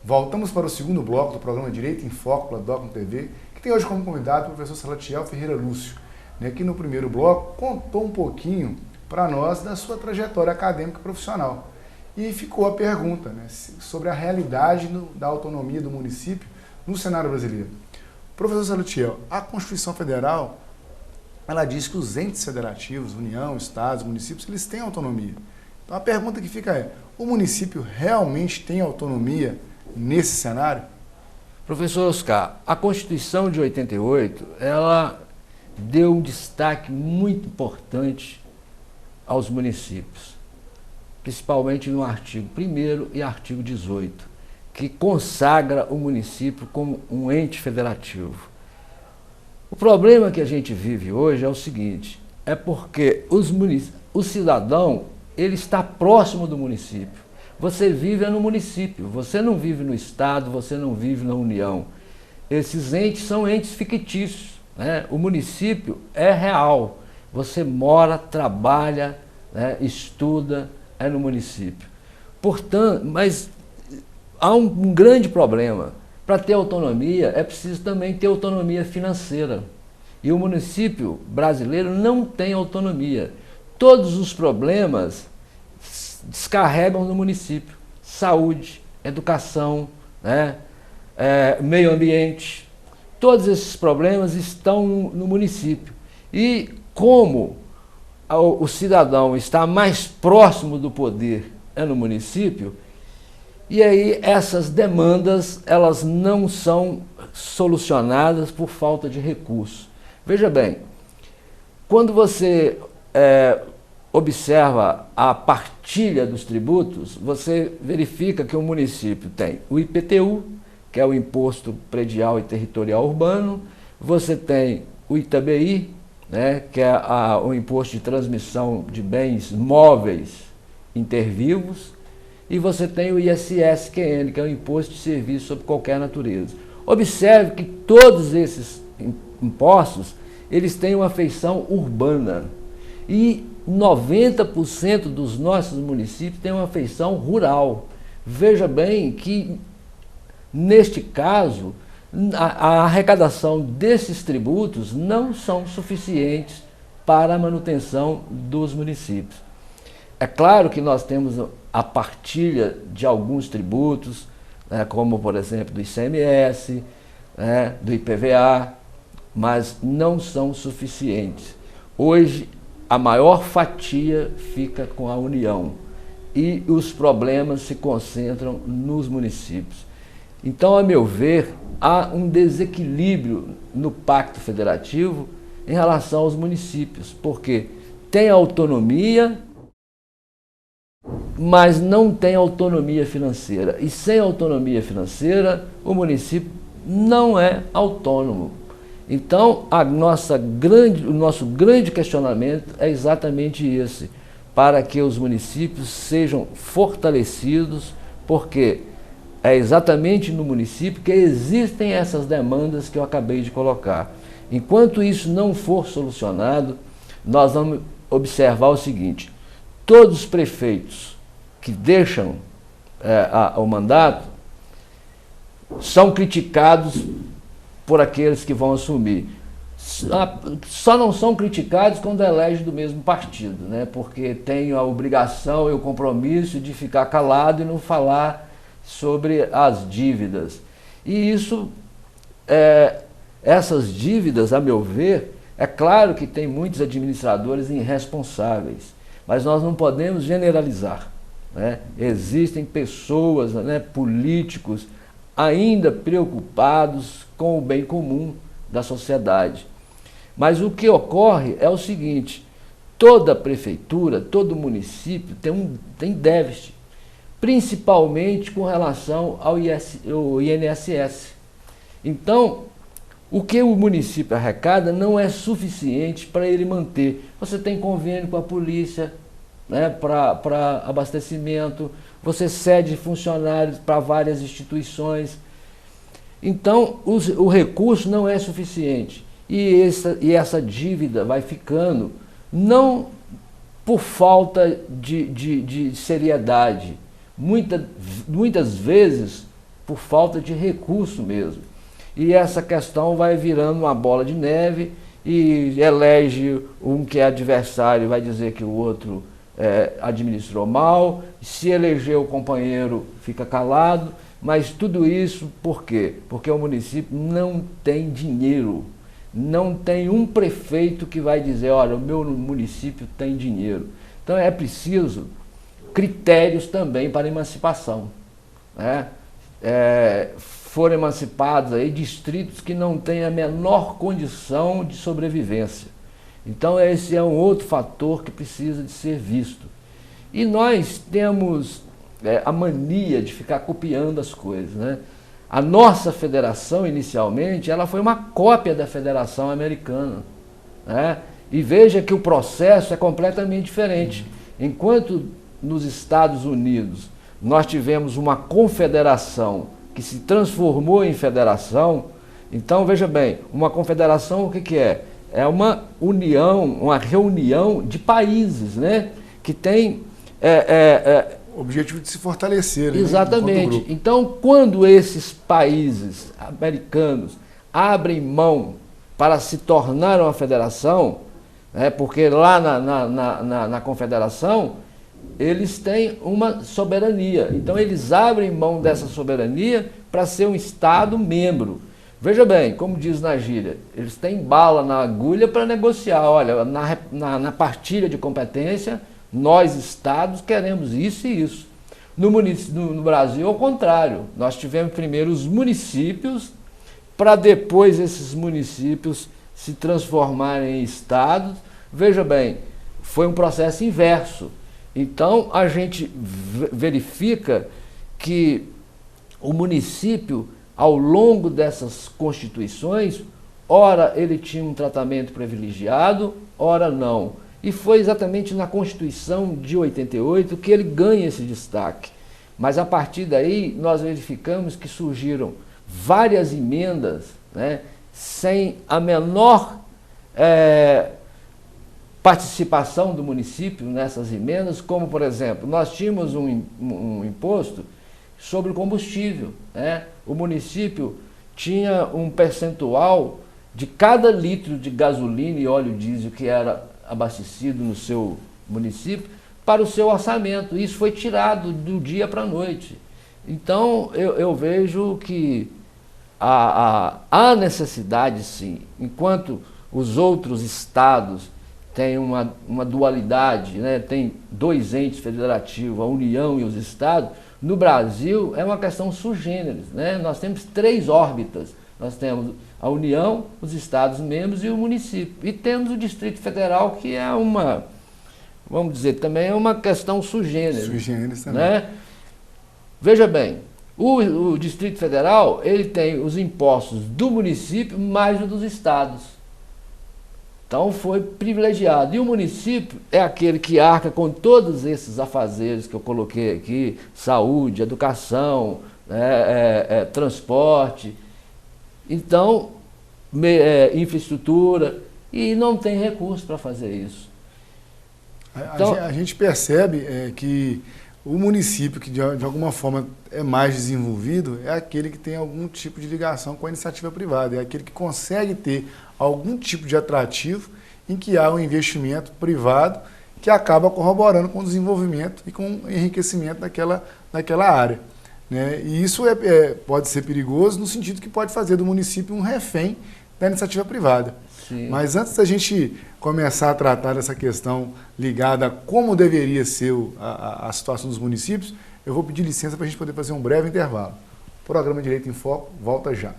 Voltamos para o segundo bloco do programa Direito em Foco, pela Docno TV, que tem hoje como convidado o professor Salatiel Ferreira Lúcio, que no primeiro bloco contou um pouquinho para nós da sua trajetória acadêmica e profissional. E ficou a pergunta sobre a realidade da autonomia do município no cenário brasileiro. Professor Salatiel, a Constituição Federal, ela diz que os entes federativos, União, Estados, municípios, eles têm autonomia. Então a pergunta que fica é, o município realmente tem autonomia nesse cenário? Professor Oscar, a Constituição de 88, ela deu um destaque muito importante aos municípios, principalmente no artigo 1º e artigo 18, que consagra o município como um ente federativo. O problema que a gente vive hoje é o seguinte, é porque o cidadão, ele está próximo do município. Você vive no município, você não vive no Estado, você não vive na União. Esses entes são entes fictícios, O município é real. Você mora, trabalha, estuda, é no município. Portanto, mas há um grande problema. Para ter autonomia, é preciso também ter autonomia financeira. E o município brasileiro não tem autonomia. Todos os problemas descarregam no município. Saúde, educação, meio ambiente. Todos esses problemas estão no município. E como o cidadão está mais próximo do poder no município, e aí essas demandas elas não são solucionadas por falta de recursos. Veja bem, quando você observa a partilha dos tributos, você verifica que o município tem o IPTU, que é o Imposto Predial e Territorial Urbano, você tem o ITBI, que é o Imposto de Transmissão de Bens Móveis Intervivos, e você tem o ISSQN, que é o Imposto de Serviço sobre qualquer natureza. Observe que todos esses impostos, eles têm uma feição urbana, e 90% dos nossos municípios têm uma feição rural. Veja bem que, neste caso, a arrecadação desses tributos não são suficientes para a manutenção dos municípios. É claro que nós temos a partilha de alguns tributos, como, por exemplo, do ICMS, do IPVA, mas não são suficientes. Hoje, a maior fatia fica com a União e os problemas se concentram nos municípios. Então, a meu ver, há um desequilíbrio no Pacto Federativo em relação aos municípios, porque tem autonomia, mas não tem autonomia financeira. E sem autonomia financeira, o município não é autônomo. Então, o nosso grande questionamento é exatamente esse, para que os municípios sejam fortalecidos, porque é exatamente no município que existem essas demandas que eu acabei de colocar. Enquanto isso não for solucionado, nós vamos observar o seguinte, todos os prefeitos que deixam o mandato são criticados por aqueles que vão assumir. Só não são criticados quando elegem do mesmo partido, porque tem a obrigação e o compromisso de ficar calado e não falar sobre as dívidas. E isso, essas dívidas, a meu ver, é claro que tem muitos administradores irresponsáveis, mas nós não podemos generalizar. Existem pessoas, políticos, ainda preocupados com o bem comum da sociedade. Mas o que ocorre é o seguinte, toda prefeitura, todo município tem déficit, principalmente com relação ao INSS. Então, o que o município arrecada não é suficiente para ele manter. Você tem convênio com a polícia, para abastecimento, você cede funcionários para várias instituições. Então, o recurso não é suficiente. E essa dívida vai ficando, não por falta de seriedade. Muitas vezes por falta de recurso mesmo. E essa questão vai virando uma bola de neve e elege um que é adversário, vai dizer que o outro administrou mal, se eleger o companheiro fica calado, mas tudo isso por quê? Porque o município não tem dinheiro, não tem um prefeito que vai dizer, olha, o meu município tem dinheiro. Então é preciso critérios também para emancipação, né? Foram emancipados aí distritos que não têm a menor condição de sobrevivência. Então esse é um outro fator que precisa de ser visto. E nós temos a mania de ficar copiando as coisas, né? A nossa federação, inicialmente, ela foi uma cópia da Federação Americana, né? E veja que o processo é completamente diferente. Enquanto nos Estados Unidos nós tivemos uma confederação que se transformou em federação, então veja bem, uma confederação o que é? É uma união, uma reunião de países, né? Que tem... o objetivo de se fortalecer. Exatamente. Né? Então, quando esses países americanos abrem mão para se tornar uma federação, né? Porque lá na confederação eles têm uma soberania. Então, eles abrem mão dessa soberania para ser um Estado membro. Veja bem, como diz na gíria, eles têm bala na agulha para negociar. Olha, na partilha de competência, nós, Estados, queremos isso e isso. No Brasil, ao contrário. Nós tivemos primeiro os municípios, para depois esses municípios se transformarem em Estados. Veja bem, foi um processo inverso. Então, a gente verifica que o município, ao longo dessas constituições, ora ele tinha um tratamento privilegiado, ora não. E foi exatamente na Constituição de 88 que ele ganha esse destaque. Mas a partir daí nós verificamos que surgiram várias emendas, né, sem a menor participação do município nessas emendas, como por exemplo, nós tínhamos um imposto sobre o combustível, né? O município tinha um percentual de cada litro de gasolina e óleo diesel que era abastecido no seu município para o seu orçamento. Isso foi tirado do dia para a noite. Então eu vejo que há necessidade, sim, enquanto os outros estados têm uma dualidade, né? Tem dois entes federativos, a União e os estados. No Brasil é uma questão sui generis, né? Nós temos 3 órbitas. Nós temos a União, os Estados membros e o município. E temos o Distrito Federal, que é uma, vamos dizer, também é uma questão sui generis. Sui generis também. Né? Veja bem, o Distrito Federal, ele tem os impostos do município mais os dos estados. Então foi privilegiado. E o município é aquele que arca com todos esses afazeres que eu coloquei aqui, saúde, educação, transporte, então, infraestrutura, e não tem recurso para fazer isso. Então, a gente percebe que o município que de alguma forma é mais desenvolvido é aquele que tem algum tipo de ligação com a iniciativa privada, é aquele que consegue ter algum tipo de atrativo em que há um investimento privado que acaba corroborando com o desenvolvimento e com o enriquecimento daquela área. Né? E isso pode ser perigoso no sentido que pode fazer do município um refém da iniciativa privada. Sim. Mas antes da gente começar a tratar dessa questão ligada a como deveria ser a situação dos municípios, eu vou pedir licença para a gente poder fazer um breve intervalo. O programa Direito em Foco volta já.